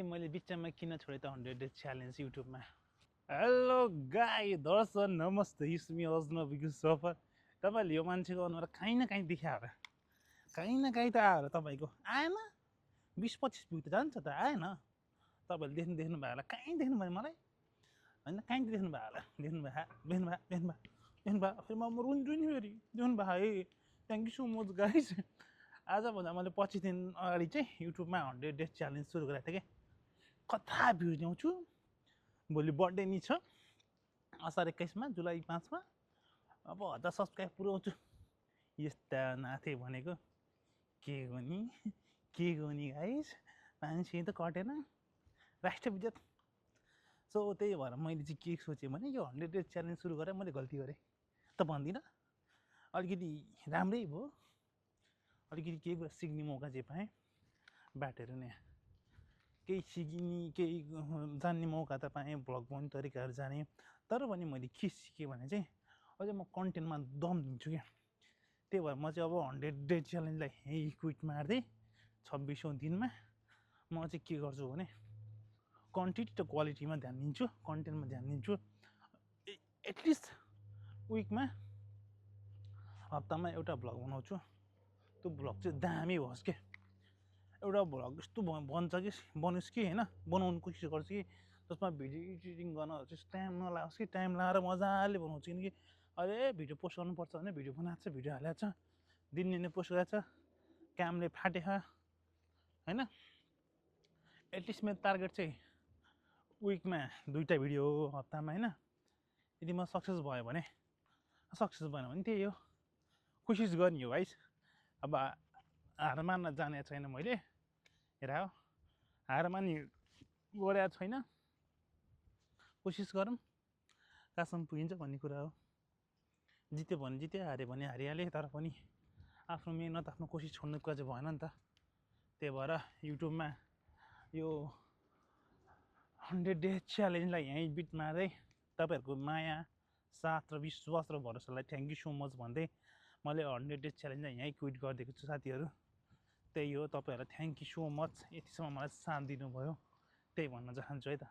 मैले बिचमा किन छोडेँ त 100 डेज च्यालेन्ज युट्युबमा। हेलो गाई दर्शन नमस्ते, इट्स मी अजनबीको सफर। तपाईँले यो मान्छेको अनुहार काहीँ न काहीँ देखाएर काहीँ न काहीँ त आएर तपाईँको आएन 20-25 भ्यू त जान्छ त आएन। तपाईँहरूले देख्नु भयो होला, काहीँ देख्नु भयो मलाई होइन, काहीँ त देख्नु भयो होला, देख्नु भयो फेरि म रुन्छु नि फेरि देख्नु भयो है। Thank you so much guys. आजभन्दा मैले 25 दिन अगाडि चाहिँ युट्युबमा 100 डेज च्यालेन्ज सुरु गरेको थिएँ कि कथा भ्यू ल्याउँछु। भोलि बर्थडे नि छ असार 21 जुलाई 5 अब 1000 सब्सक्राइब पुऱ्याउँछु। यस्ता नाथे भनेको के गर्ने गाइस, मान्छे त कटेन राष्ट्र विजत। सो त्यही भएर मैले चाहिँ के सोचेँ भने यो 100 डेज च्यालेन्ज सुरु गरेँ, मैले गल्ती गरेँ त भन्दिनँ, अलिकति राम्रै भयो, अलिकति केही कुरा सिक्ने मौका चाहिँ पाएँ। बाटोहरू नै केही सिक्ने केही जान्ने मौका त पाएँ, भ्लग बनाउने तरिकाहरू जाने। तर पनि मैले के सिकेँ भने चाहिँ अझै म कन्टेन्टमा दम दिन्छु क्या। त्यही भएर म चाहिँ अब 100 डेज च्यालेन्जलाई यहीँ क्विट मार्दै 26औँ दिनमा म चाहिँ के गर्छु भने क्वान्टिटी र क्वालिटीमा ध्यान दिन्छु, कन्टेन्टमा ध्यान दिन्छु। एटलिस्ट विकमा हप्तामा एउटा भ्लग बनाउँछु। त्यो भ्लग चाहिँ दामी होस् क्या, एउटा भ्लग यस्तो बन्छ कि बनोस् कि होइन, बनाउनु कोसिस गर्छु कि जसमा भिडियो एडिटिङ गर्न चाहिँ टाइम नलागोस् कि, टाइम लगाएर मजाले बनाउँछु। किनकि अहिले भिडियो पोस्ट गर्नुपर्छ भने भिडियो बनाएको छ, भिडियो हालेको छ, दिनदिनै पोस्ट गरेको छ, कामले फाटेछ होइन। एटलिस्ट मेरो टार्गेट चाहिँ विकमा 2टा भिडियो हो, हप्तामा होइन। यदि म सक्सेस भयो भने, सक्सेस भएन भने त्यही हो, कोसिस गर्ने हो गाइस। अब हार मान्न जाने छैन मैले, हेर हो हार मान्ने गरेको छैन, कोसिस गरौँ कहाँसम्म पुगिन्छ भन्ने कुरा हो। जित्यो भने जित्यो, हाऱ्यो भने हारिहालेँ, तर पनि आफ्नो मेहनत आफ्नो कोसिस छोड्ने कुरा चाहिँ भएन नि त। त्यही भएर युट्युबमा यो 100 डेज च्यालेन्जलाई यहीँ बिट मार्दै तपाईँहरूको माया साथ र विश्वास र भरोसालाई थ्याङ्क यू सो मच भन्दै मैले 100 डेज च्यालेन्जलाई यहीँ क्विट गरिदिएको छु साथीहरू। त्यही हो, तपाईँहरूलाई थ्याङ्क यू सो मच यतिसम्म मलाई साथ दिनुभयो, त्यही भन्न चाहन्छु है त।